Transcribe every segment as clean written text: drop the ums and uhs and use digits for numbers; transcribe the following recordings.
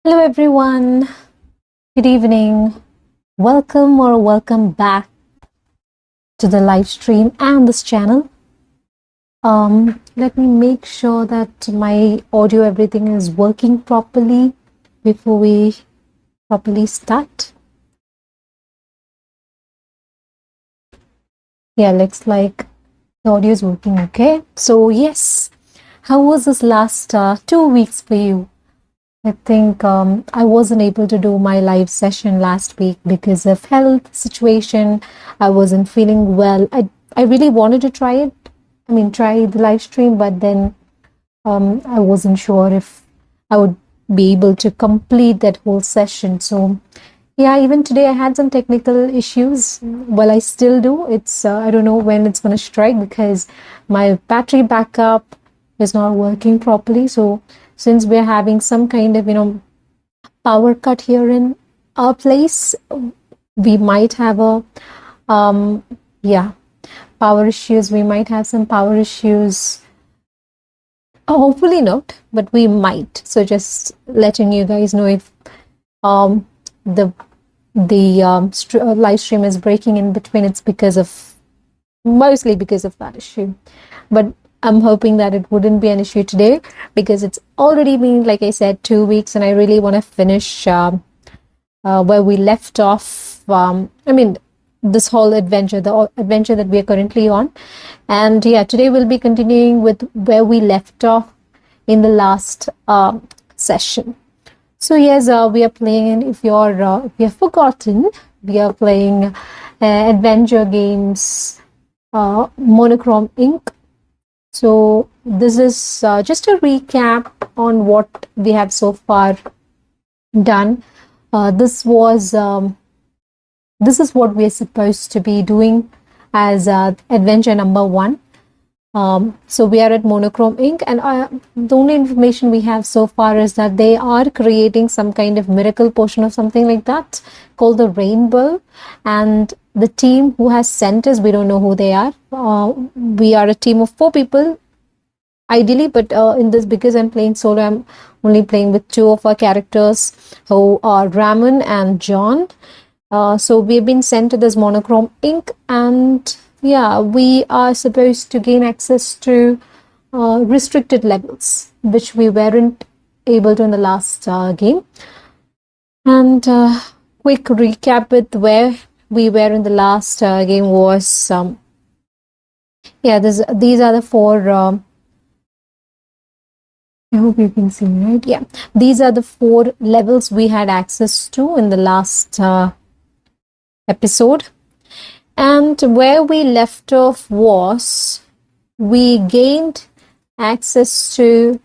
Hello everyone, good evening. Welcome back to the live stream and this channel. Let me make sure that my audio, everything is working properly before we properly start. Yeah, looks like the audio is working okay. So yes, how was this last 2 weeks for you? I think I wasn't able to do my live session last week because of health situation. I wasn't feeling well. I really wanted to try it. Try the live stream, but then I wasn't sure if I would be able to complete that whole session. So yeah, even today I had some technical issues. Well, I still do. It's I don't know when it's going to strike because my battery backup is not working properly. So since we're having some kind of power cut here in our place, we might have a power issues. We might have some power issues. Hopefully not, but we might. So just letting you guys know if the live stream is breaking in between, it's mostly because of that issue. But I'm hoping that it wouldn't be an issue today because it's already been, like I said, 2 weeks, and I really want to finish where we left off. This whole adventure, the adventure that we are currently on. And yeah, today we'll be continuing with where we left off in the last session. So yes, we are playing, if you have forgotten, we are playing adventure games, Monochrome Inc. So this is just a recap on what we have so far done. This is what we are supposed to be doing as adventure number 1. So we are at Monochrome Inc. and the only information we have so far is that they are creating some kind of miracle potion or something like that called the Rainbow. And the team who has sent us, we don't know who they are. We are a team of 4 people ideally, but in this, because I'm playing solo, I'm only playing with 2 of our characters who are Ramon and John. So we've been sent to this Monochrome Inc. and yeah, we are supposed to gain access to restricted levels, which we weren't able to in the last game. And quick recap with where we were in the last game was, these are the 4, I hope you can see, right? Yeah, these are the 4 levels we had access to in the last episode. And where we left off was we gained access to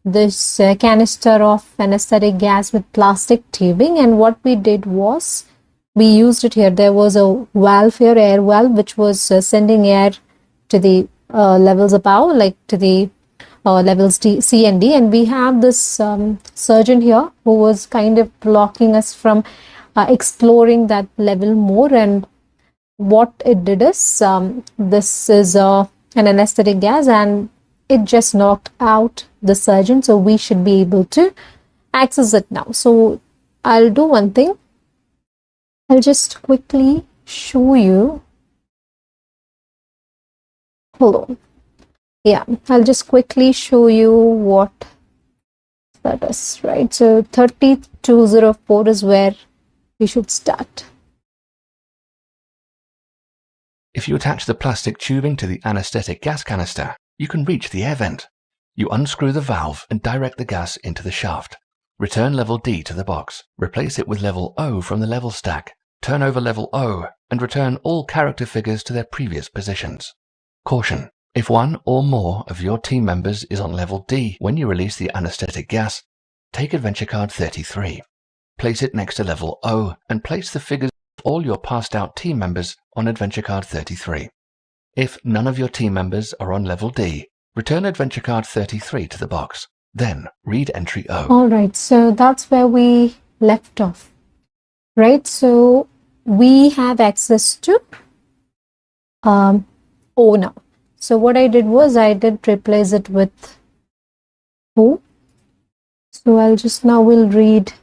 this canister of anesthetic gas with plastic tubing, and what we did was we used it here. There was a valve here, air valve, which was sending air to the levels above, like to the levels C and D, and we have this surgeon here who was kind of blocking us from exploring that level more. And what it did is, this is an anesthetic gas and it just knocked out the surgeon, so we should be able to access it now. So I'll do one thing. I'll just quickly show you. Hold on. Yeah, I'll just quickly show you what that is, right? So 3204 is where we should start. If you attach the plastic tubing to the anesthetic gas canister, you can reach the air vent. You unscrew the valve and direct the gas into the shaft. Return level D to the box. Replace it with level O from the level stack. Turn over level O and return all character figures to their previous positions. Caution: if one or more of your team members is on level D when you release the anesthetic gas, take adventure card 33. Place it next to level O and place the figures of all your passed out team members on adventure card 33. If none of your team members are on level D, return adventure card 33 to the box. Then read entry O. Alright, so that's where we left off. Right, so we have access to O now. So what I did was I did replace it with O. So I'll just now will read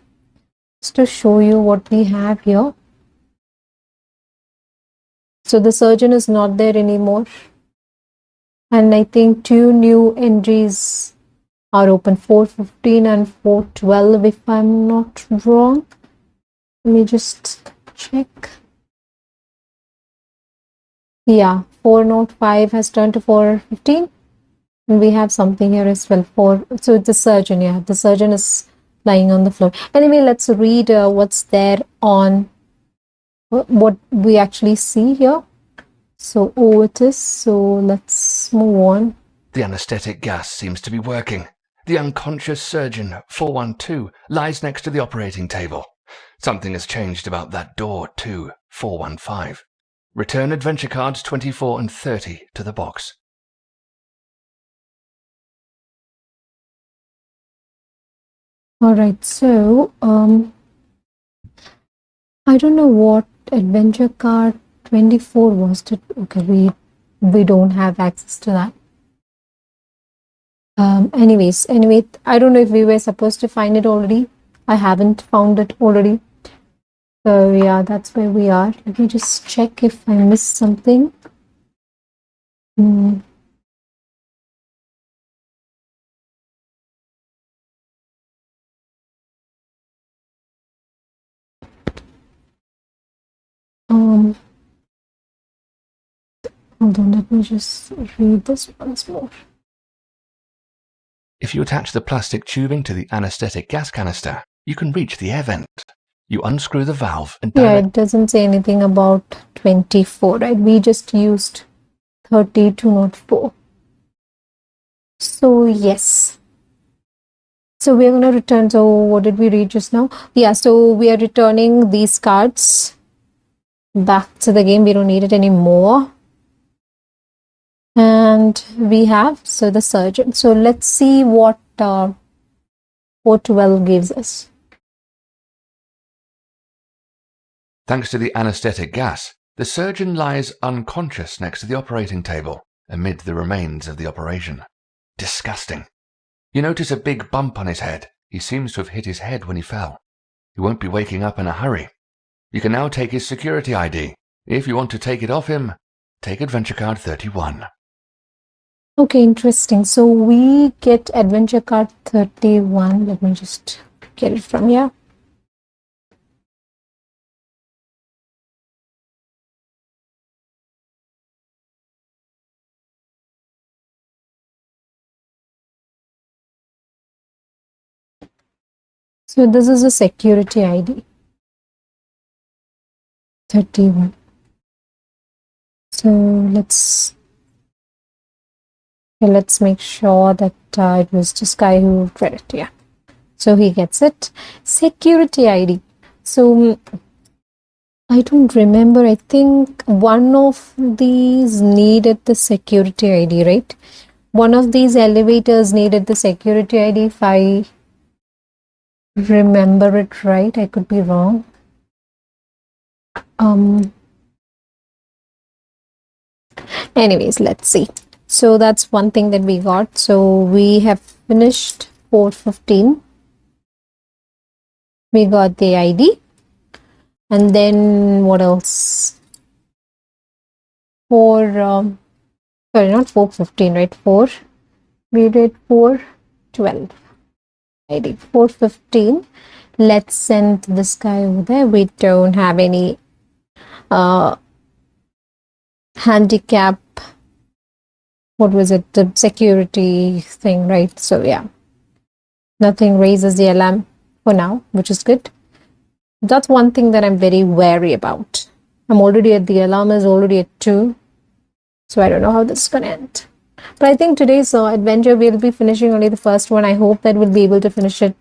Just to show you what we have here. So the surgeon is not there anymore. And I think 2 new entries are open, 415 and 412 if I'm not wrong. Let me just check. Yeah, 405 has turned to 415. And we have something here as well. So it's the surgeon, yeah. The surgeon is lying on the floor. Anyway, let's read what's there on what we actually see here. So, it is. So let's move on. The anesthetic gas seems to be working. The unconscious surgeon, 412, lies next to the operating table. Something has changed about that door too, 415. Return adventure cards 24 and 30 to the box. All right, so I don't know what adventure card 24 was. Okay, we don't have access to that. Anyway, I don't know if we were supposed to find it already. I haven't found it already. So yeah, that's where we are. Let me just check if I missed something. Hold on, let me just read this once more. If you attach the plastic tubing to the anesthetic gas canister, you can reach the air vent. You unscrew the valve and Yeah, it doesn't say anything about 24, right? We just used 3204. So yes. So we're going to return. So what did we read just now? Yeah, so we are returning these cards back to the game. We don't need it anymore. And we have, so the surgeon. So let's see what 412 gives us. Thanks to the anesthetic gas, the surgeon lies unconscious next to the operating table, amid the remains of the operation. Disgusting. You notice a big bump on his head. He seems to have hit his head when he fell. He won't be waking up in a hurry. You can now take his security ID. If you want to take it off him, take adventure card 31. Okay, interesting. So we get adventure card 31. Let me just get it from here. So this is a security ID. 31. So let's make sure that it was this guy who read it. Yeah. So he gets it. Security ID. So I don't remember. I think one of these needed the security ID, right? One of these elevators needed the security ID, if I remember it right. I could be wrong. Anyways, let's see. So that's one thing that we got. So we have finished 415. We got the ID. And then what else? Sorry, not 415, right? We did 412. ID 415. Let's send this guy over there. We don't have any handicap. What was it? The security thing, right? So yeah, nothing raises the alarm for now, which is good. That's one thing that I'm very wary about. I'm already at the alarm is already at 2. So I don't know how this is going to end. But I think today's adventure, we'll be finishing only the first one. I hope that we'll be able to finish it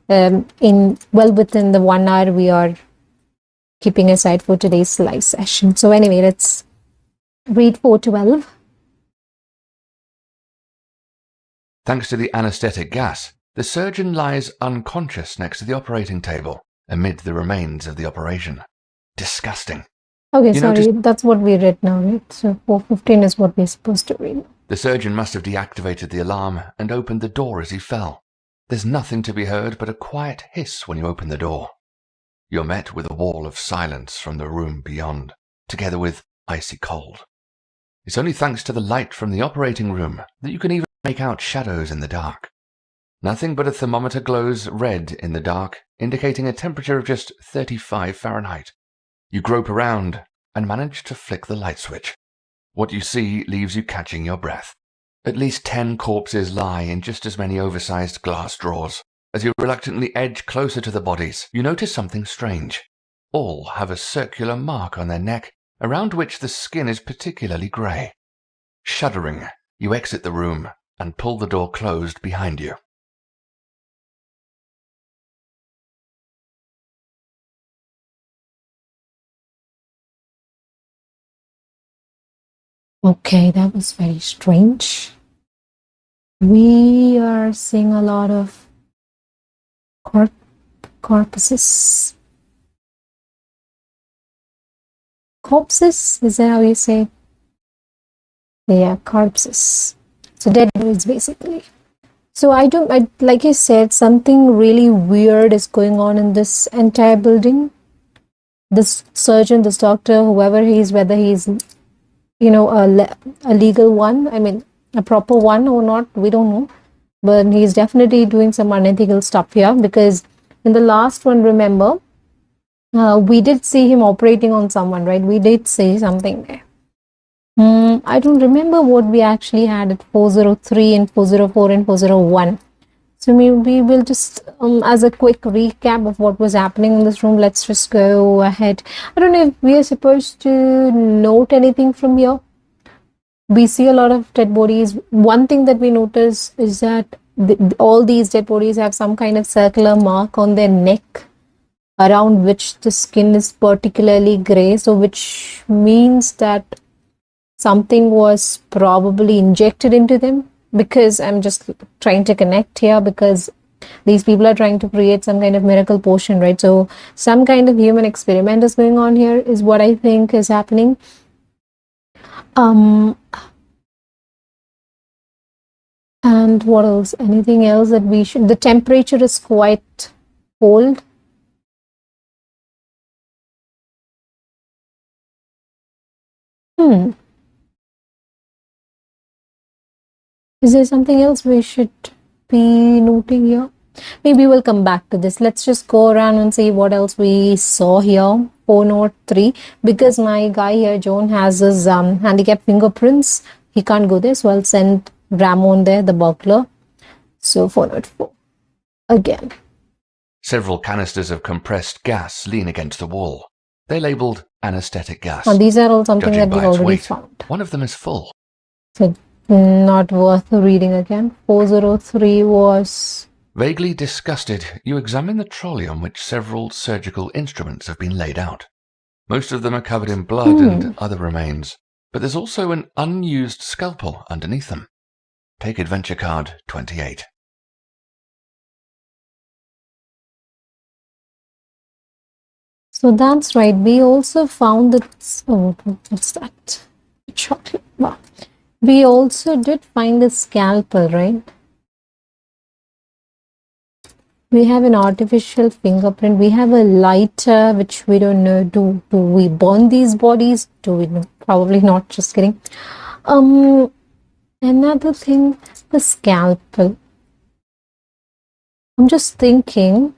within the 1 hour we are keeping aside for today's live session. So anyway, let's read 412. Thanks to the anesthetic gas, the surgeon lies unconscious next to the operating table, amid the remains of the operation. Disgusting. Okay, sorry, that's what we read now, right? So 415 is what we're supposed to read. The surgeon must have deactivated the alarm and opened the door as he fell. There's nothing to be heard but a quiet hiss when you open the door. You're met with a wall of silence from the room beyond, together with icy cold. It's only thanks to the light from the operating room that you can even make out shadows in the dark. Nothing but a thermometer glows red in the dark, indicating a temperature of just 35 Fahrenheit. You grope around and manage to flick the light switch. What you see leaves you catching your breath. At least 10 corpses lie in just as many oversized glass drawers. As you reluctantly edge closer to the bodies, you notice something strange. All have a circular mark on their neck, around which the skin is particularly grey. Shuddering, you exit the room and pull the door closed behind you. Okay, that was very strange. We are seeing a lot of corpses. Corpses? Is that how you say? Yeah, corpses. So dead bodies, basically. So like I said, something really weird is going on in this entire building. This surgeon, this doctor, whoever he is, whether he's a legal one, I mean a proper one or not, we don't know, but he's definitely doing some unethical stuff here, because in the last one, remember, we did see him operating on someone, right? We did say something there. I don't remember what we actually had at 403 and 404 and 401. So maybe we'll just, as a quick recap of what was happening in this room, let's just go ahead. I don't know if we are supposed to note anything from here. We see a lot of dead bodies. One thing that we notice is that all these dead bodies have some kind of circular mark on their neck, around which the skin is particularly gray, so which means that something was probably injected into them. Because I'm just trying to connect here, because these people are trying to create some kind of miracle potion, right? So some kind of human experiment is going on here, is what I think is happening. And what else? Anything else that we should? The temperature is quite cold. Is there something else we should be noting here? Maybe we'll come back to this. Let's just go around and see what else we saw here. 403, because my guy here, John, has his handicap fingerprints. He can't go there, so I'll send Ramon there, the burglar. So 404 again. Several canisters of compressed gas lean against the wall. They're labelled anesthetic gas. And these are all something Judging that we've by its already weight, found. one of them is full. So not worth reading again. 403 was... Vaguely disgusted, you examine the trolley on which several surgical instruments have been laid out. Most of them are covered in blood and other remains, but there's also an unused scalpel underneath them. Take adventure card 28. So that's right. We also found that... Oh, what's that? Chocolate bar. We also did find a scalpel, right? We have an artificial fingerprint. We have a lighter, which we don't know. Do we burn these bodies? Do we know? Probably not. Just kidding. Another thing, the scalpel. I'm just thinking.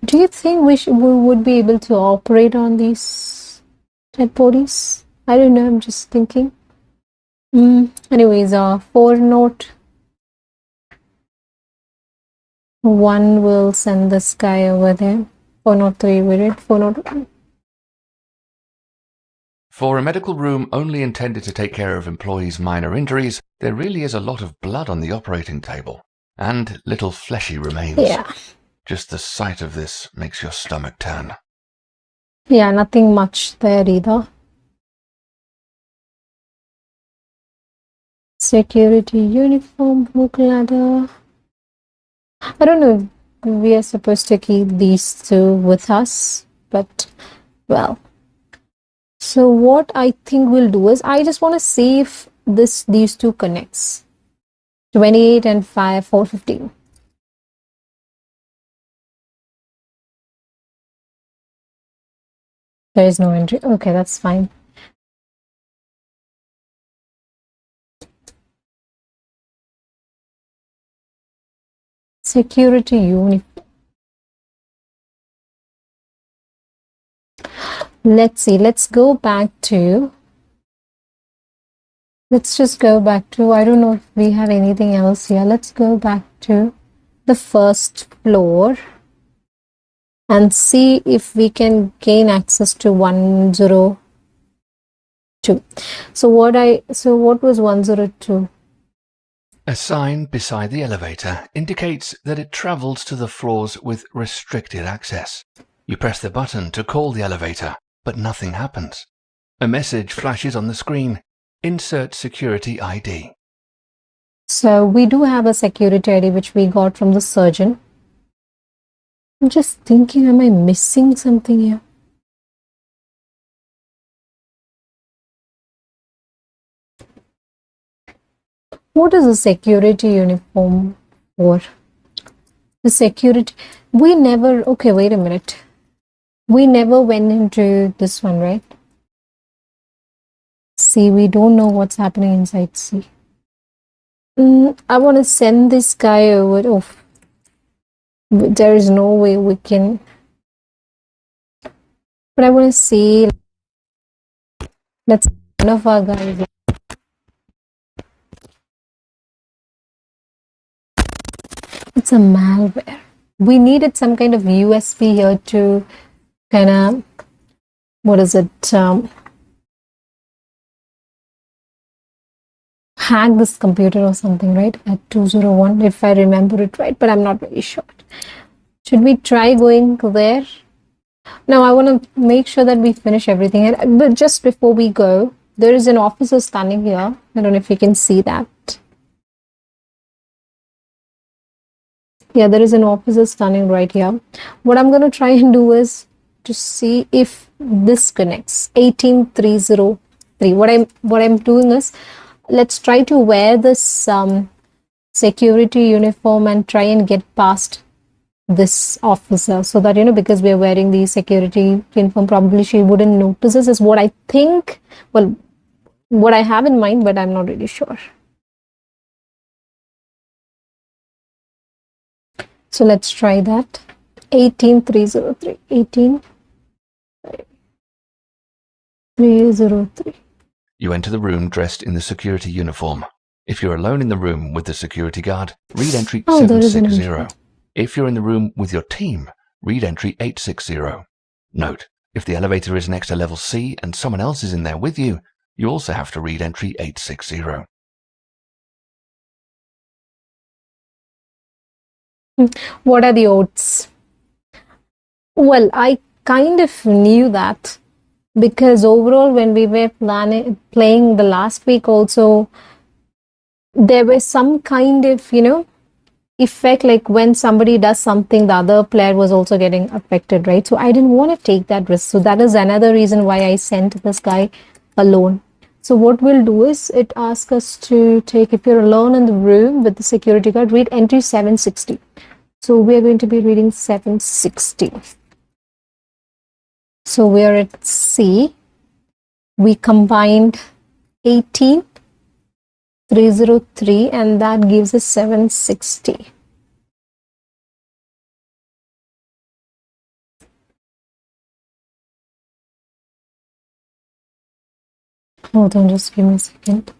Do you think we would be able to operate on these dead bodies? I don't know. I'm just thinking. Anyways, 401 will send this guy over there. 403 we did. 401. For a medical room only intended to take care of employees' minor injuries, there really is a lot of blood on the operating table, and little fleshy remains. Yeah. Just the sight of this makes your stomach turn. Yeah, nothing much there either. Security uniform, book ladder. I don't know if we are supposed to keep these two with us, but well. So what I think we'll do is, I just want to see if these two connects. 28 and 415. There is no entry. Okay, that's fine. Security uniform. Let's see. Let's just go back to, I don't know if we have anything else here. Let's go back to the first floor and see if we can gain access to 102. So what was 102? A sign beside the elevator indicates that it travels to the floors with restricted access. You press the button to call the elevator, but nothing happens. A message flashes on the screen. Insert security ID. So we do have a security ID which we got from the surgeon. I'm just thinking, am I missing something here? What is a security uniform for? The security, okay, wait a minute. We never went into this one, right? C, we don't know what's happening inside C. I want to send this guy over. Oh, there is no way we can. But I want to see. Let's one of our guys. It's a malware. We needed some kind of USB here to kind of, what is it? Hack this computer or something, right? At 201, if I remember it right, but I'm not very sure. Should we try going there? Now I want to make sure that we finish everything. But just before we go, there is an officer standing here. I don't know if you can see that. Yeah, there is an officer standing right here. What I'm going to try and do is to see if this connects. 18303. What I'm doing is, let's try to wear this security uniform and try and get past this officer, so that, because we are wearing the security uniform, probably she wouldn't notice us, is what I think. Well, what I have in mind, but I'm not really sure. So let's try that. 18303. 18303. You enter the room dressed in the security uniform. If you're alone in the room with the security guard, read entry 760. If you're in the room with your team, read entry 860. Note, if the elevator is next to level C and someone else is in there with you, you also have to read entry 860. What are the odds? Well, I kind of knew that, because overall when we were playing the last week also, there was some kind of, effect, like when somebody does something, the other player was also getting affected, right? So I didn't want to take that risk. So that is another reason why I sent this guy alone. So what we'll do is, it asks us to take, if you're alone in the room with the security guard, read entry 760. So we are going to be reading 760. So we are at C. We combined 18303 and that gives us 760. Hold on, just give me a second.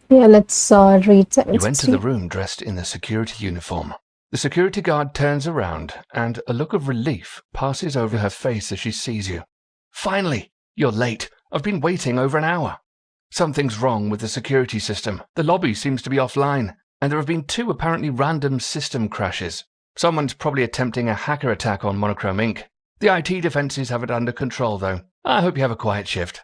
Yeah, let's read 760. You enter the room dressed in the security uniform. The security guard turns around and a look of relief passes over her face as she sees you. Finally, you're late. I've been waiting over an hour. Something's wrong with the security system. The lobby seems to be offline, and there have been 2 apparently random system crashes. Someone's probably attempting a hacker attack on Monochrome Inc. The IT defenses have it under control, though. I hope you have a quiet shift.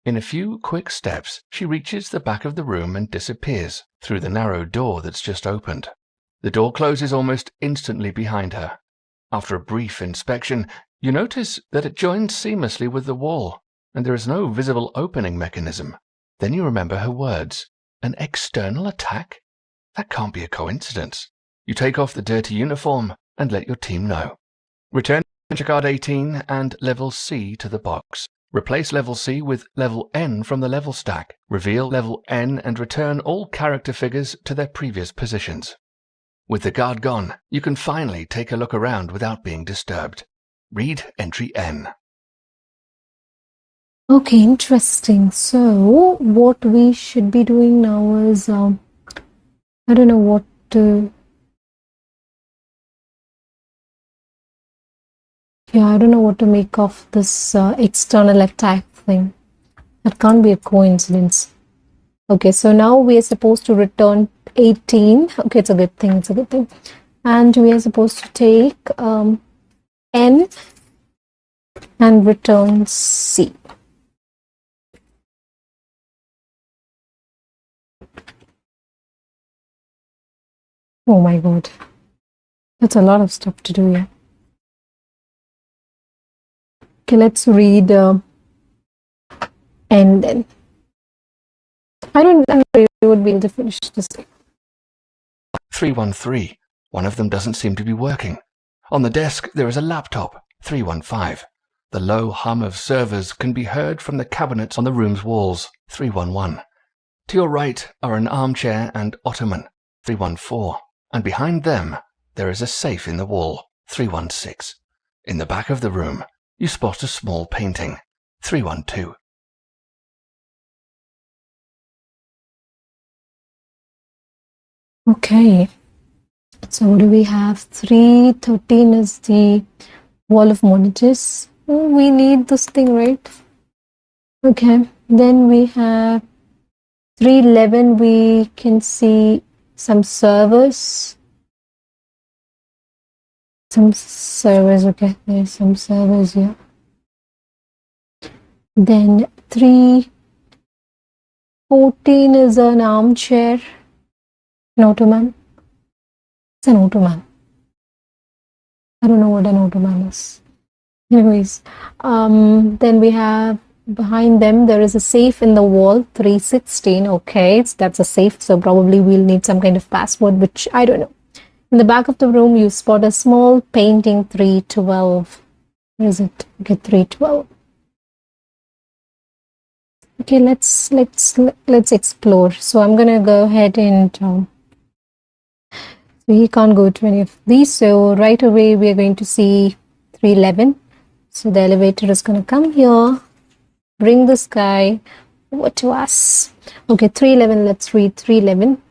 In a few quick steps, she reaches the back of the room and disappears through the narrow door that's just opened. The door closes almost instantly behind her. After a brief inspection, you notice that it joins seamlessly with the wall, and there is no visible opening mechanism. Then you remember her words. An external attack? That can't be a coincidence. You take off the dirty uniform and let your team know. Return adventure card 18 and level C to the box. Replace level C with level N from the level stack. Reveal level N and return all character figures to their previous positions. With the guard gone, you can finally take a look around without being disturbed. Read entry N. Okay, interesting. So what we should be doing now is, I don't know what to... Yeah, I don't know what to make of this external attack thing. That can't be a coincidence. Okay, so now we are supposed to return 18. Okay, it's a good thing. It's a good thing. And we are supposed to take N and return C. Oh my god. That's a lot of stuff to do here. Okay, let's read N then. I don't know if we would be able to finish this. 313. One of them doesn't seem to be working. On the desk, there is a laptop. 315. The low hum of servers can be heard from the cabinets on the room's walls. 311. To your right are an armchair and ottoman. 314. And behind them, there is a safe in the wall. 316. In the back of the room, you spot a small painting. 312. Okay. So what do we have? 313 is the wall of monitors. Oh, we need this thing, right? Okay. Then we have 311. We can see some servers. Okay, there's some servers here. Then 314 is an armchair. An ottoman. It's an ottoman. I don't know what an ottoman is. Anyways, then we have behind them there is a safe in the wall. 316. Okay, that's a safe, so probably we'll need some kind of password, which I don't know. In the back of the room, you spot a small painting. 312. Where is it? Okay, 312. Okay, let's explore. So I'm gonna go ahead and we can't go to any of these. So right away we are going to see 311. So the elevator is gonna come here, bring this guy over to us. Okay, 311. Let's read 311.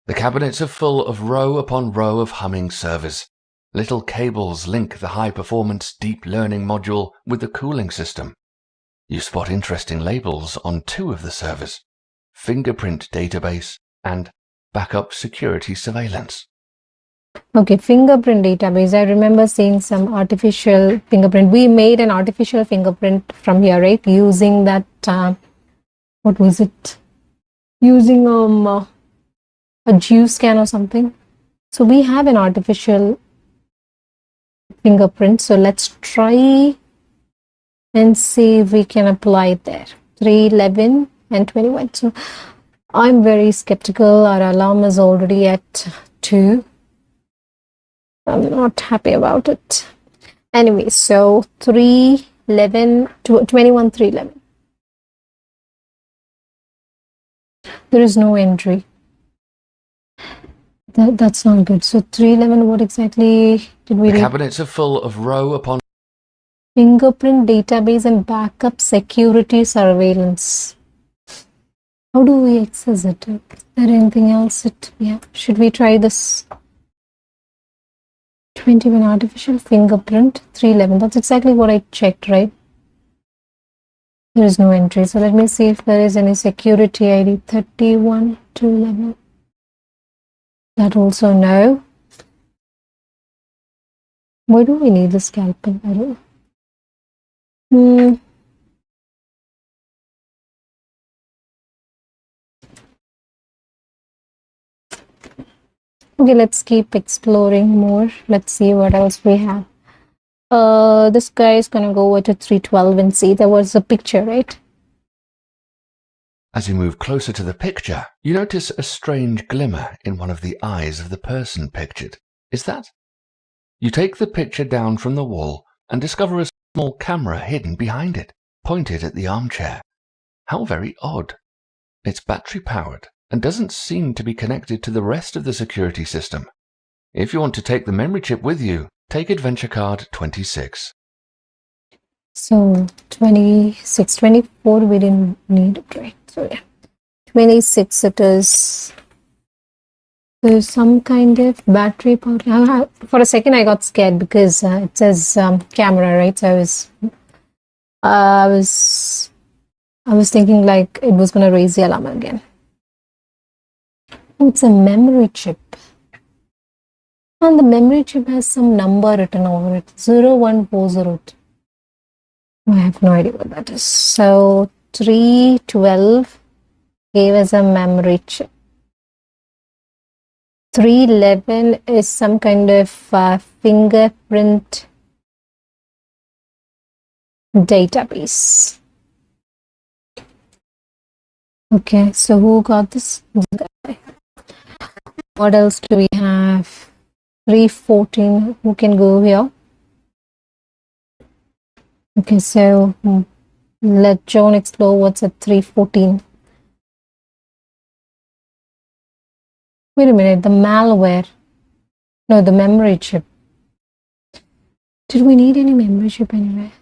The cabinets are full of row upon row of humming servers. Little cables link the high-performance deep learning module with the cooling system. You spot interesting labels on two of the servers: fingerprint database and backup security surveillance. Okay, fingerprint database. I remember seeing some artificial fingerprint. We made an artificial fingerprint from here, right? Using that, what was it? Using a GeoScan or something. So we have an artificial fingerprint. So let's try and see if we can apply it there. 311 and 21. So I'm very skeptical. Our alarm is already at 2. I'm not happy about it. Anyway, so 311, 21, 311. There is no entry. That's not good. So 311, what exactly did we read? The cabinets are full of row upon Fingerprint database and backup security surveillance. How do we access it? Is there anything else? Should we try this? 21 artificial fingerprint 311. That's exactly what I checked, right? There is no entry. So let me see if there is any security ID. 31 211. That also no. Why do we need the scalpel? I don't know. Okay, let's keep exploring more. Let's see what else we have. This guy is gonna go over to 312 and see. There was a picture, right? As you move closer to the picture, you notice a strange glimmer in one of the eyes of the person pictured. Is that? You take the picture down from the wall and discover a small camera hidden behind it, pointed at the armchair. How very odd. It's battery-powered and doesn't seem to be connected to the rest of the security system. If you want to take the memory chip with you, take adventure card 26. So 26, 24 we didn't need it, right? So yeah, 26 it is. There's some kind of battery power. For a second I got scared because it says camera, right? So I was thinking like it was gonna raise the alarm again. Oh, it's a memory chip. And the memory chip has some number written over it, 0140. I have no idea what that is. So 312 gave us a memory chip. 311 is some kind of fingerprint database. Okay, so who got this? This guy. What else do we have? 314, who can go here? Okay, so let Joan explore what's at 314. Wait a minute, the malware. No, the memory chip. Did we need any memory chip anyway?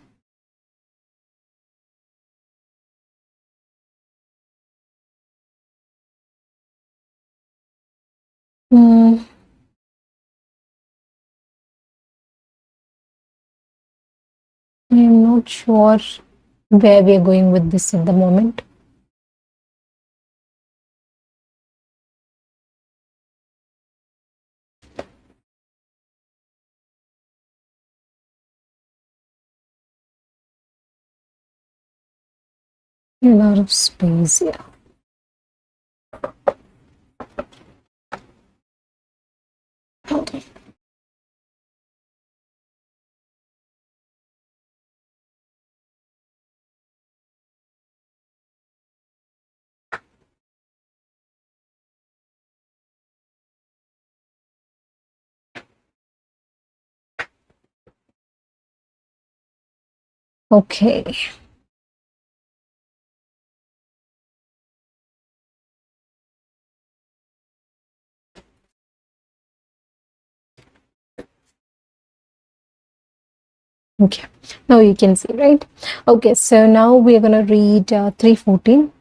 I'm not sure where we are going with this at the moment. A lot of space here. Hold on. Okay. Okay, now you can see, right? Okay, so now we're going to read 314.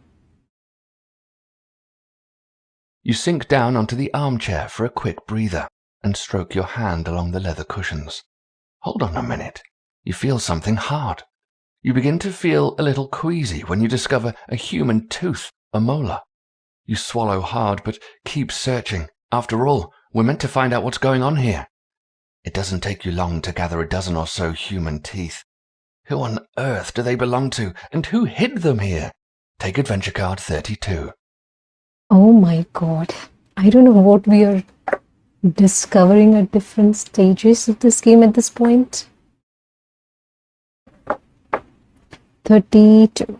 You sink down onto the armchair for a quick breather and stroke your hand along the leather cushions. Hold on a minute. You feel something hard. You begin to feel a little queasy when you discover a human tooth, a molar. You swallow hard but keep searching. After all, we're meant to find out what's going on here. It doesn't take you long to gather a dozen or so human teeth. Who on earth do they belong to, and who hid them here? Take adventure card 32. Oh my god. I don't know what we are discovering at different stages of this game at this point. 32.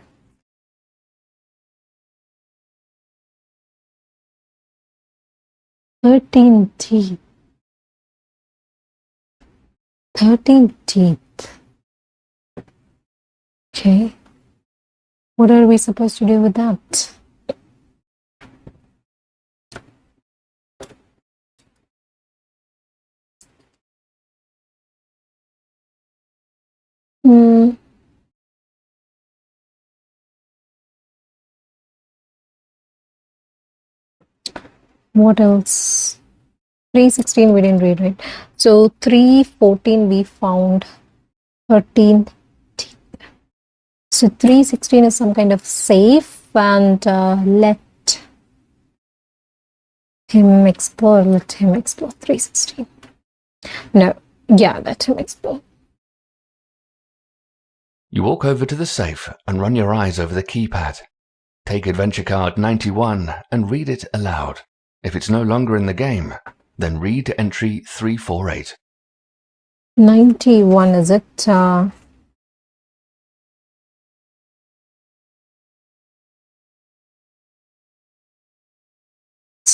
Thirteen teeth. 13 teeth. Okay. What are we supposed to do with that? What else? 316 we didn't read, right? So 314 we found 13 teeth. So 316 is some kind of safe, and let him explore. Let him explore 316. No, yeah, let him explore. You walk over to the safe and run your eyes over the keypad. Take adventure card 91 and read it aloud. If it's no longer in the game, then read entry 348. 91, is it?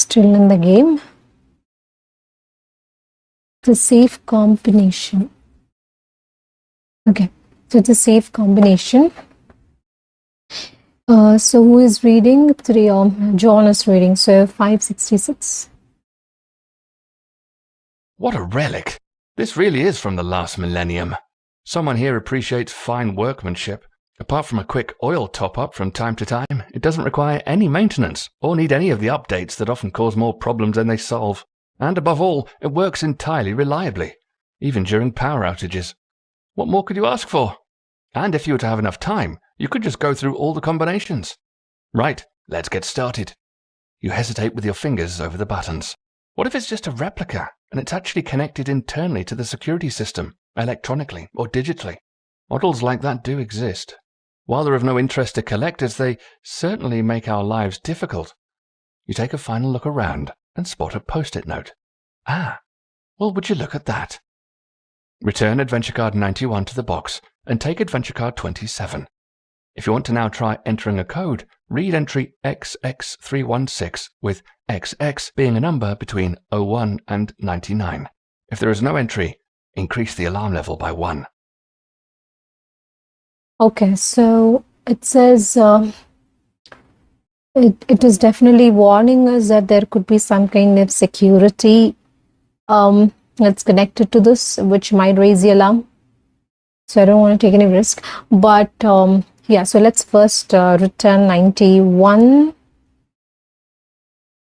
still in the game. It's a safe combination. Okay, so it's a safe combination. So who is reading? John is reading. So 566. What a relic! This really is from the last millennium. Someone here appreciates fine workmanship. Apart from a quick oil top-up from time to time, it doesn't require any maintenance or need any of the updates that often cause more problems than they solve. And above all, it works entirely reliably, even during power outages. What more could you ask for? And if you were to have enough time, you could just go through all the combinations. Right, let's get started. You hesitate with your fingers over the buttons. What if it's just a replica, and it's actually connected internally to the security system, electronically or digitally? Models like that do exist. While they're of no interest to collectors, they certainly make our lives difficult. You take a final look around and spot a post-it note. Ah, well, would you look at that? Return adventure card 91 to the box and take adventure card 27. If you want to now try entering a code, read entry XX316 with XX being a number between 01 and 99. If there is no entry, increase the alarm level by 1. Okay, so it says it is definitely warning us that there could be some kind of security that's connected to this, which might raise the alarm. So I don't want to take any risk. But yeah, so let's first return 91.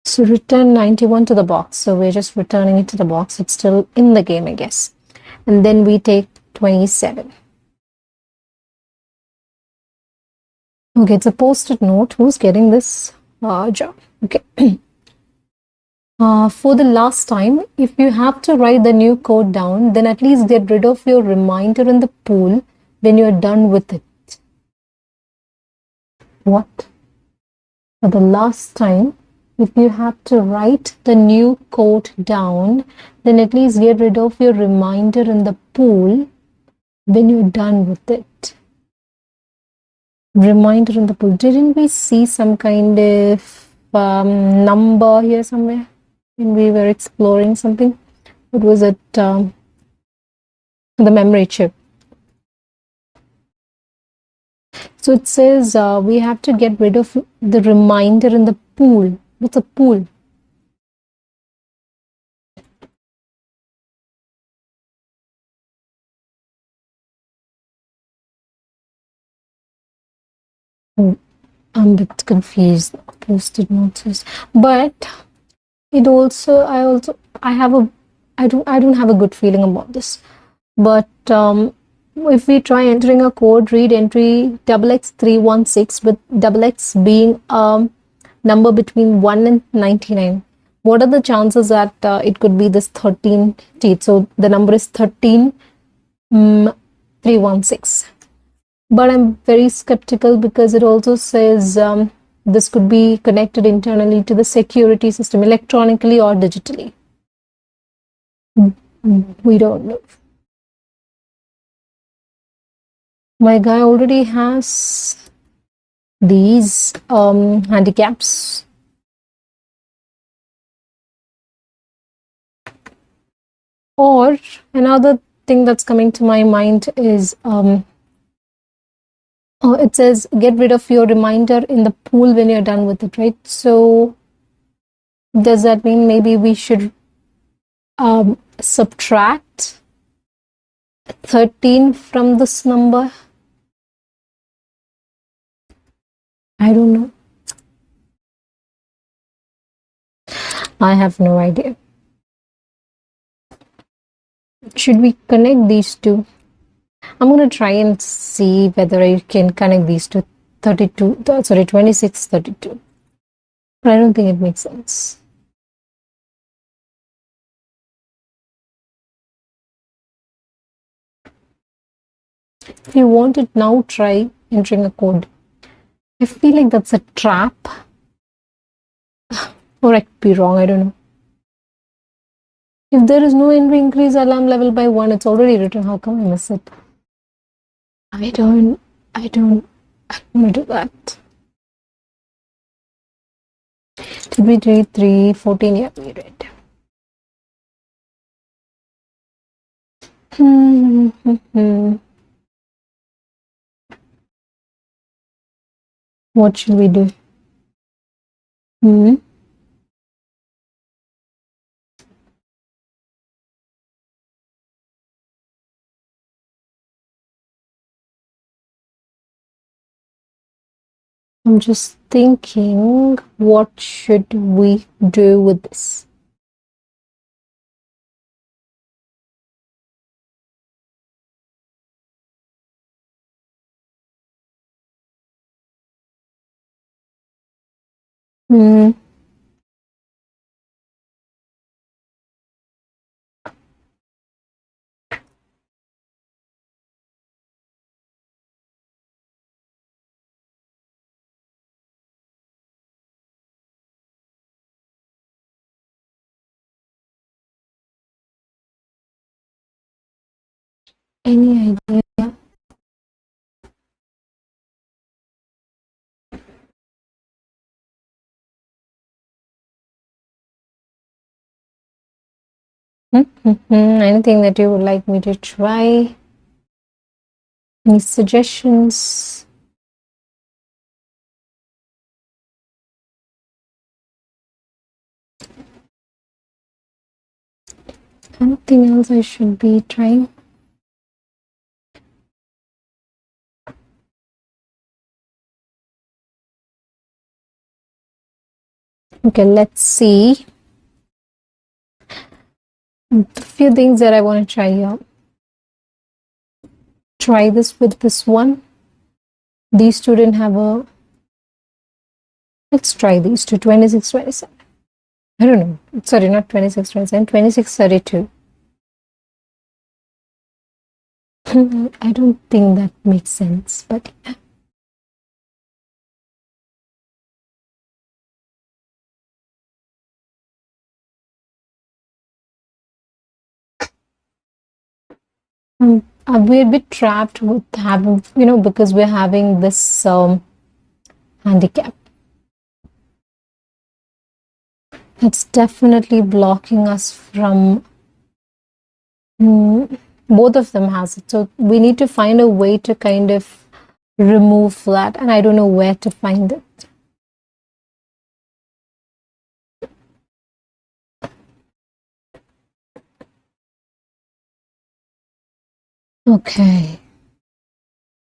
So return 91 to the box. So we're just returning it to the box. It's still in the game, I guess. And then we take 27. Okay, it's a post-it note. Who's getting this job? Okay. For the last time, if you have to write the new code down, then at least get rid of your reminder in the pool when you're done with it. What? For the last time, if you have to write the new code down, then at least get rid of your reminder in the pool when you're done with it. Reminder in the pool. Didn't we see some kind of number here somewhere when we were exploring something? What was it? The memory chip. So it says we have to get rid of the reminder in the pool. What's a pool? I'm a bit confused. Post-it notes, but it also I don't have a good feeling about this. But if we try entering a code, read entry XX316 with XX being number between 1 and 99. What are the chances that it could be this 13 teeth? So the number is 13316. But I'm very skeptical because it also says this could be connected internally to the security system, electronically or digitally. We don't know. My guy already has these handicaps. Or another thing that's coming to my mind is it says get rid of your reminder in the pool when you're done with it, right? So does that mean maybe we should subtract 13 from this number? I don't know. I have no idea. Should we connect these two? I'm going to try and see whether I can connect these to 26, 32. But I don't think it makes sense. If you want it now, try entering a code. I feel like that's a trap. Or I could be wrong, I don't know. If there is no increase alarm level by 1, it's already written. How come I miss it? I don't want to do that. CBD 3 14-year period. What should we do? I'm just thinking, what should we do with this? Any idea? Anything that you would like me to try? Any suggestions? Anything else I should be trying? Okay, let's see. A few things that I want to try here. Try this with this one. These two didn't have a. Let's try these two. 26, 27. I don't know. Sorry, not 26, 27. 26, 32. I don't think that makes sense, but yeah. We're a bit trapped with having, because we're having this handicap. It's definitely blocking us from. Both of them has it, so we need to find a way to kind of remove that, and I don't know where to find it. Okay.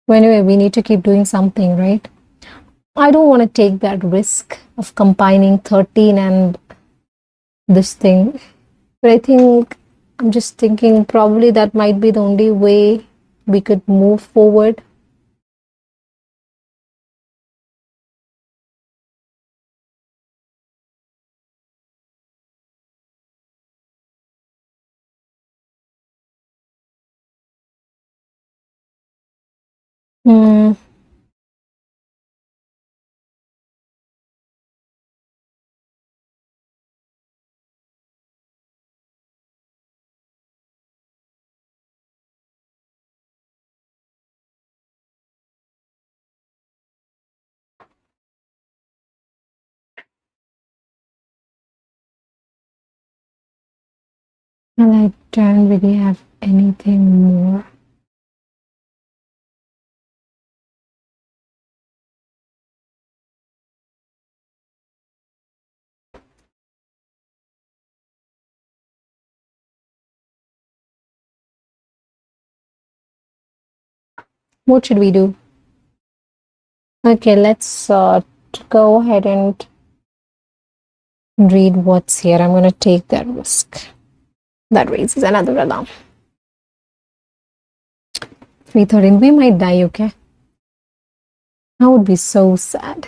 So anyway, we need to keep doing something, right? I don't want to take that risk of combining 13 and this thing, but I think I'm just thinking probably that might be the only way we could move forward. And I don't really have anything more. What should we do? Okay, let's go ahead and read what's here. I'm going to take that risk. That raises another alarm. 3:13. We might die, okay? That would be so sad.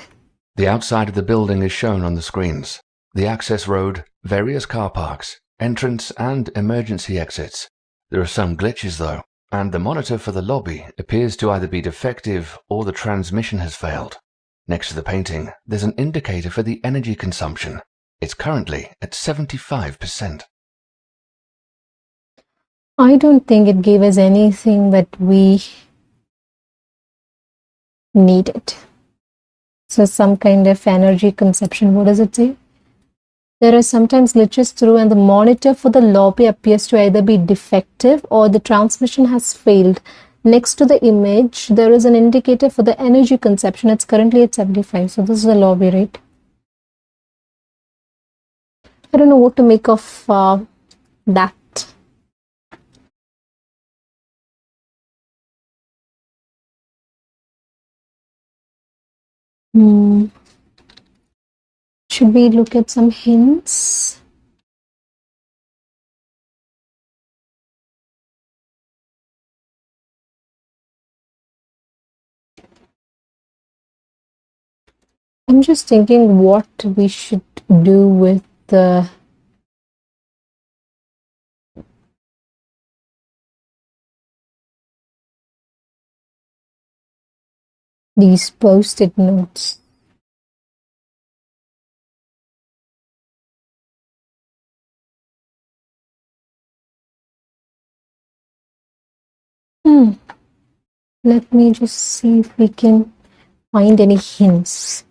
The outside of the building is shown on the screens. The access road, various car parks, entrance and emergency exits. There are some glitches though, and the monitor for the lobby appears to either be defective or the transmission has failed. Next to the painting, there's an indicator for the energy consumption. It's currently at 75%. I don't think it gave us anything that we needed. So some kind of energy consumption. What does it say? There are sometimes glitches through and the monitor for the lobby appears to either be defective or the transmission has failed. Next to the image, there is an indicator for the energy consumption. It's currently at 75. So this is the lobby rate. I don't know what to make of that. Should we look at some hints? I'm just thinking what we should do with these post-it notes. Let me just see if we can find any hints.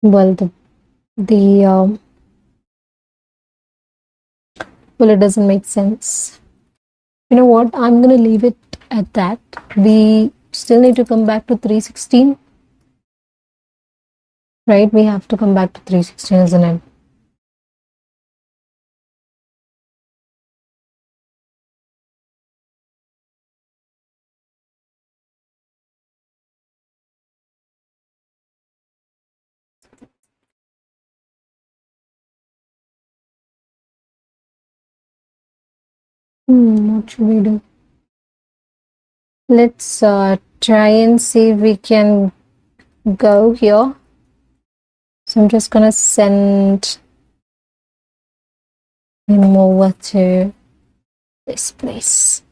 Well, well, it doesn't make sense. You know what? I'm going to leave it at that. We still need to come back to 316. Right? We have to come back to 316, isn't it? What should we do? Let's try and see if we can go here. So I'm just gonna send him over to this place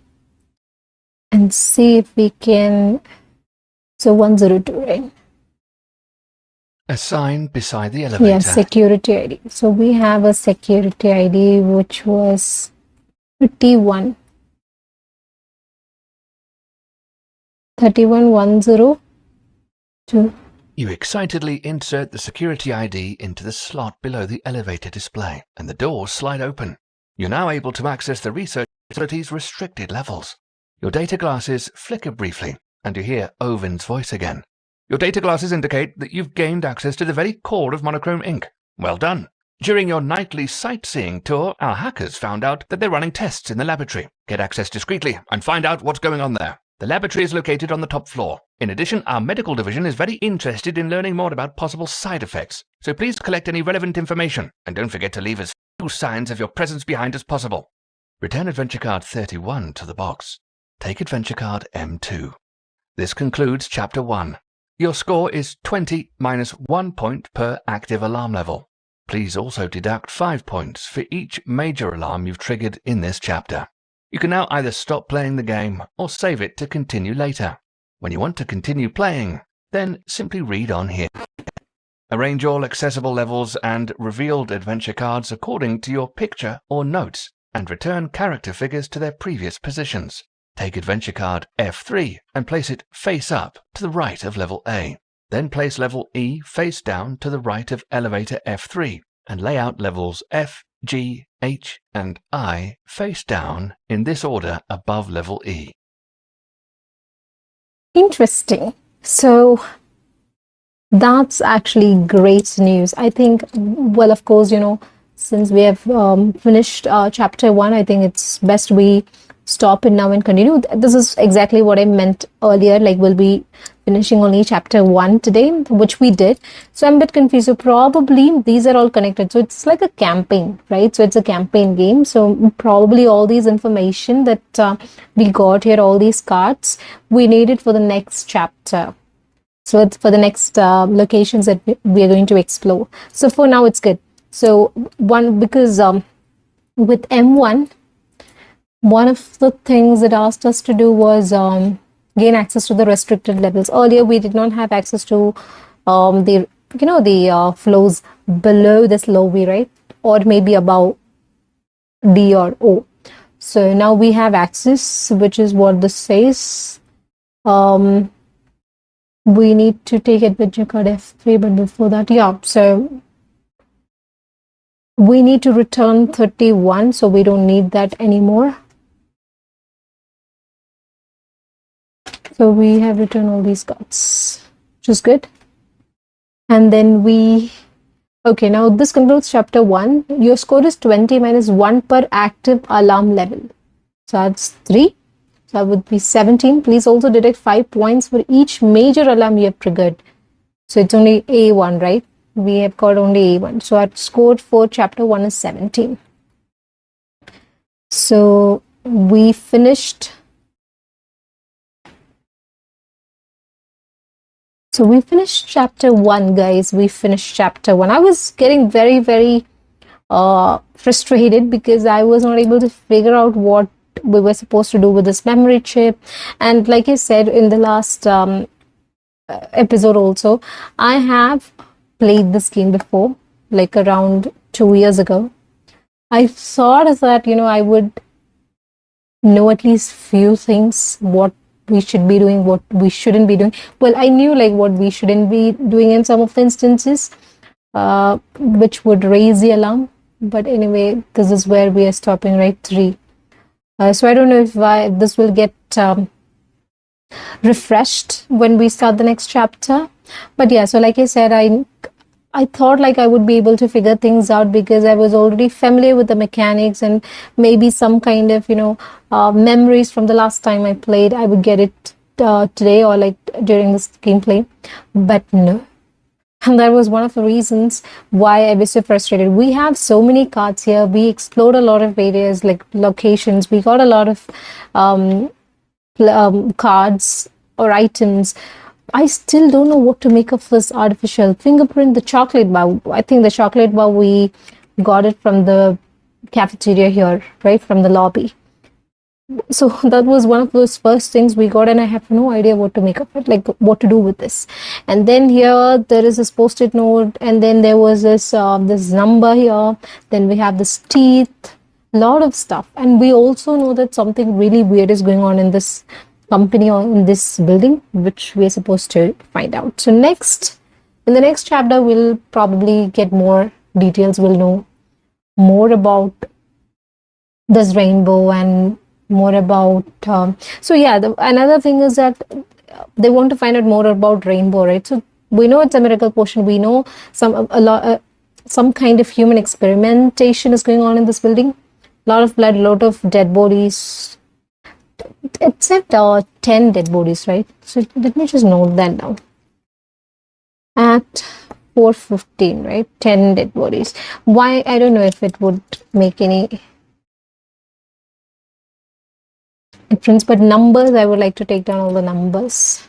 and see if we can. So 102, right? A sign beside the elevator. Yeah, security ID. So we have a security ID which was 31102. You excitedly insert the security ID into the slot below the elevator display, and the doors slide open. You're now able to access the research facility's restricted levels. Your data glasses flicker briefly, and you hear Ovin's voice again. Your data glasses indicate that you've gained access to the very core of Monochrome Inc. Well done. During your nightly sightseeing tour, our hackers found out that they're running tests in the laboratory. Get access discreetly and find out what's going on there. The laboratory is located on the top floor. In addition, our medical division is very interested in learning more about possible side effects, so please collect any relevant information, and don't forget to leave as few signs of your presence behind as possible. Return Adventure Card 31 to the box. Take Adventure Card M2. This concludes Chapter 1. Your score is 20 minus 1 point per active alarm level. Please also deduct 5 points for each major alarm you've triggered in this chapter. You can now either stop playing the game or save it to continue later. When you want to continue playing, then simply read on here. Arrange all accessible levels and revealed adventure cards according to your picture or notes, and return character figures to their previous positions. Take Adventure Card F3 and place it face up to the right of level A. Then place level E face down to the right of elevator F3, and lay out levels F, G, H, and I face down in this order above level E. Interesting. So that's actually great news. I think, well, of course, since we have finished chapter 1, I think it's best we stop it now and continue. This is exactly what I meant earlier, like we'll be finishing only chapter 1 today, which we did. So I'm a bit confused. So probably these are all connected. So it's like a campaign, right? So it's a campaign game. So probably all these information that we got here, all these cards, we need it for the next chapter. So it's for the next locations that we are going to explore. So for now, it's good. So because with M1, one of the things it asked us to do was gain access to the restricted levels. Earlier, we did not have access to the flows below this low V, right? Or maybe above D or O. So now we have access, which is what this says. We need to take adventure card F3, but before that, yeah. So we need to return 31, so we don't need that anymore. So we have returned all these cards, which is good. And then okay, now this concludes chapter 1. Your score is 20 minus 1 per active alarm level. So that's 3. So that would be 17. Please also deduct 5 points for each major alarm you have triggered. So it's only A1, right? We have got only A1. So our score for chapter 1 is 17. So we finished. So we finished chapter 1, guys. We finished chapter 1. I was getting very, very frustrated because I was not able to figure out what we were supposed to do with this memory chip. And like I said in the last episode also, I have played this game before, like around 2 years ago. I thought that, I would know at least few things, what we should be doing, what we shouldn't be doing. Well, I knew like what we shouldn't be doing in some of the instances, which would raise the alarm. But anyway, this is where we are stopping, right? 3. So I don't know if this will get refreshed when we start the next chapter. But yeah, so like I said, I thought like I would be able to figure things out because I was already familiar with the mechanics and maybe some kind of, memories from the last time I played. I would get it today or like during this gameplay. But no. And that was one of the reasons why I was so frustrated. We have so many cards here. We explored a lot of areas, like locations. We got a lot of cards or items. I still don't know what to make of this artificial fingerprint, the chocolate bar. I think the chocolate bar, we got it from the cafeteria here, right? From the lobby. So that was one of those first things we got, and I have no idea what to make of it, like what to do with this. And then here there is this post-it note, and then there was this this number here. Then we have this teeth, a lot of stuff, and we also know that something really weird is going on in this company or in this building, which we are supposed to find out. So in the next chapter, we'll probably get more details. We'll know more about this rainbow and more about so yeah, another thing is that they want to find out more about rainbow, right? So we know it's a miracle potion. We know some kind of human experimentation is going on in this building. A lot of blood, a lot of dead bodies. It said 10 dead bodies, right? So let me just note that down. At 4:15, right? 10 dead bodies. Why? I don't know if it would make any difference, but numbers, I would like to take down all the numbers.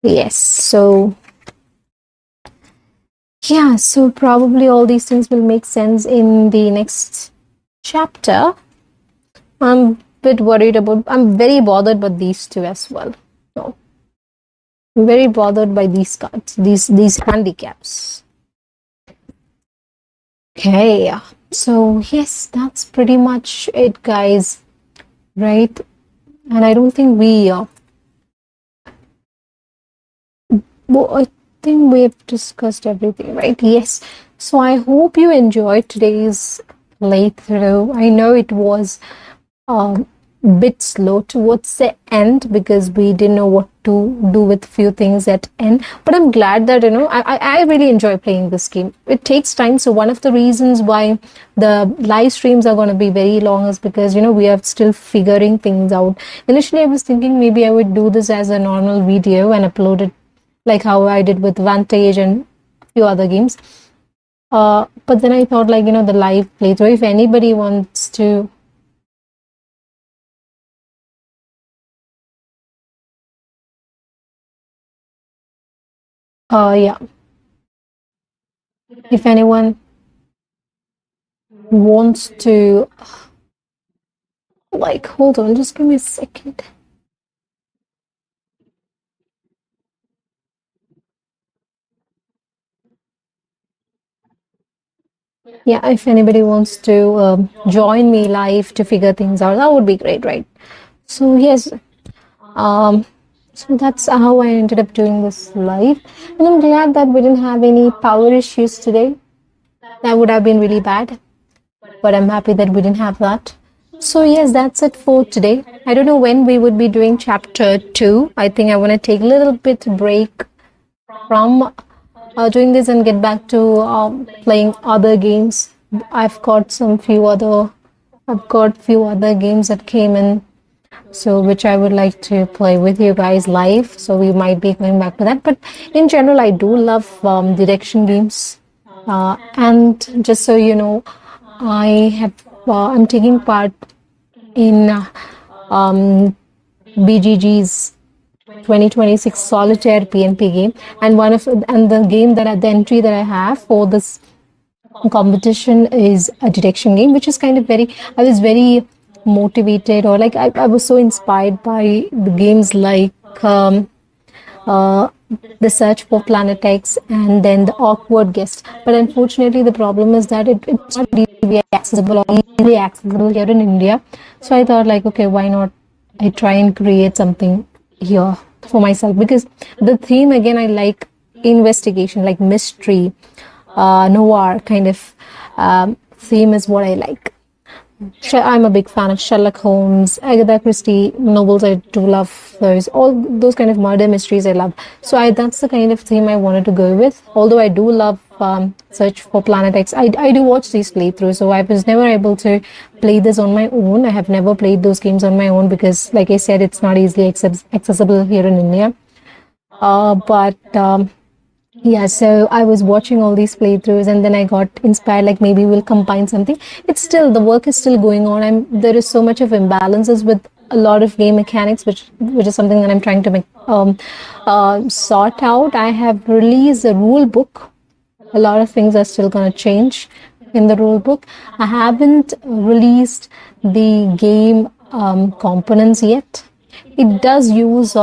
Yes, so yeah, so probably all these things will make sense in the next chapter. I'm very bothered by these two as well. So I'm very bothered by these cards, these handicaps. Okay, so yes, that's pretty much it, guys, right? And I don't think I think we have discussed everything, right? Yes. So I hope you enjoyed today's playthrough. I know it was bit slow towards the end because we didn't know what to do with few things at end, but I'm glad that I really enjoy playing this game. It takes time, so one of the reasons why the live streams are going to be very long is because we are still figuring things out. Initially I was thinking maybe I would do this as a normal video and upload it like how I did with Vantage and a few other games, but then I thought like the live playthrough, if anybody wants to yeah, if anyone wants to, like, hold on, just give me a second. Yeah, if anybody wants to join me live to figure things out, that would be great, right? So yes, um, so that's how I ended up doing this live, and I'm glad that we didn't have any power issues today. That would have been really bad, but I'm happy that we didn't have that. So yes, that's it for today. I don't know when we would be doing chapter 2. I think I want to take a little bit break from doing this and get back to playing other games. I've got some few other I've got few other games that came in, so which I would like to play with you guys live. So we might be going back to that. But in general, I do love detection games. And just so you know, I'm taking part in BGG's 2026 solitaire PNP game, and the game that the entry that I have for this competition is a detection game, which is kind of very, I was very motivated, or like I was so inspired by the games like uh, the search for Planet X and then the awkward guest. But unfortunately, the problem is that it's not easily accessible or easily accessible here in India. So I thought, like, okay, why not I try and create something here for myself, because the theme again, I like investigation, like mystery, noir kind of theme is what I like. I'm a big fan of Sherlock Holmes, Agatha Christie novels. I do love those. All those kind of murder mysteries I love. So that's the kind of theme I wanted to go with. Although I do love Search for Planet X. I do watch these playthroughs, so I was never able to play this on my own. I have never played those games on my own because, like I said, it's not easily accessible here in India. But yeah, so I was watching all these playthroughs and then I got inspired, like maybe we'll combine something. It's still, the work is still going on. There is so much of imbalances with a lot of game mechanics, which is something that I'm trying to sort out. I have released a rule book. A lot of things are still going to change in the rule book. I haven't released the game components yet. It does use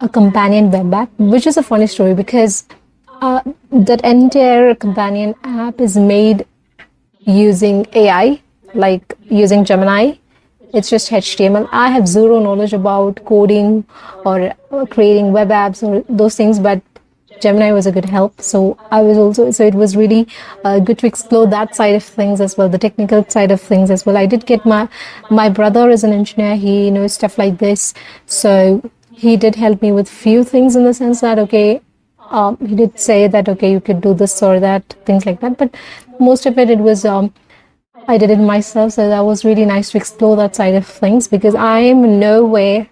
a companion web app, which is a funny story because that entire companion app is made using AI, like using Gemini. It's just HTML. I have zero knowledge about coding or creating web apps or those things, but Gemini was a good help. So it was really good to explore that side of things as well, the technical side of things as well. I did get my brother is an engineer. He knows stuff like this. So he did help me with few things in the sense that, okay, he did say that, okay, you could do this or that, things like that. But most of it was, I did it myself. So that was really nice to explore that side of things because I am in no way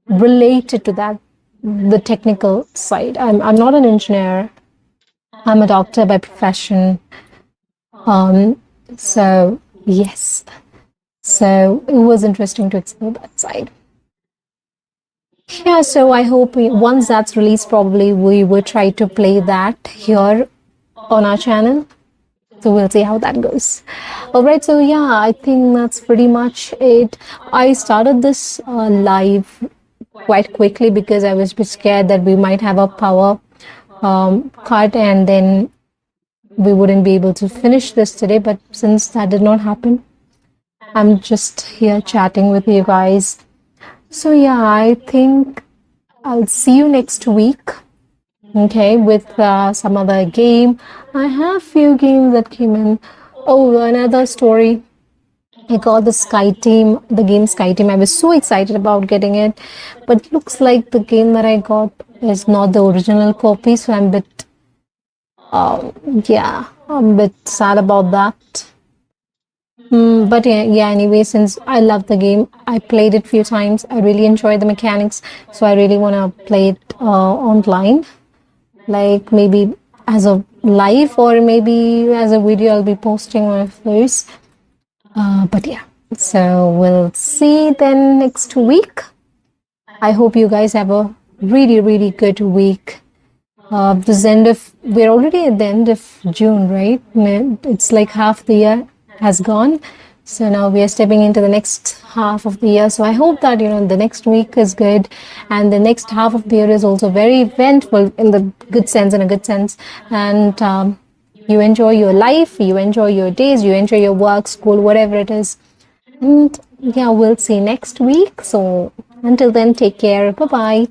related to that, the technical side. I'm not an engineer. I'm a doctor by profession. So yes. So it was interesting to explore that side. Yeah, so I hope once that's released, probably we will try to play that here on our channel. So we'll see how that goes. All right, so yeah, I think that's pretty much it. I started this live quite quickly because I was a bit scared that we might have a power cut and then we wouldn't be able to finish this today. But since that did not happen, I'm just here chatting with you guys. So yeah, I think I'll see you next week. Okay, with some other game. I have few games that came in. Oh, another story. I got the game Sky Team. I was so excited about getting it, but looks like the game that I got is not the original copy. So I'm a bit, yeah, I'm a bit sad about that. But yeah, anyway, since I love the game, I played it few times. I really enjoyed the mechanics, so I really want to play it online, like maybe as a live or maybe as a video. I'll be posting one of those. But yeah, so we'll see then next week. I hope you guys have a really, really good week. We're already at the end of June, right? It's like half the year has gone. So now we are stepping into the next half of the year. So I hope that, the next week is good, and the next half of the year is also very eventful in the good sense, and you enjoy your life, you enjoy your days, you enjoy your work, school, whatever it is. And yeah, we'll see next week. So until then, take care. Bye bye.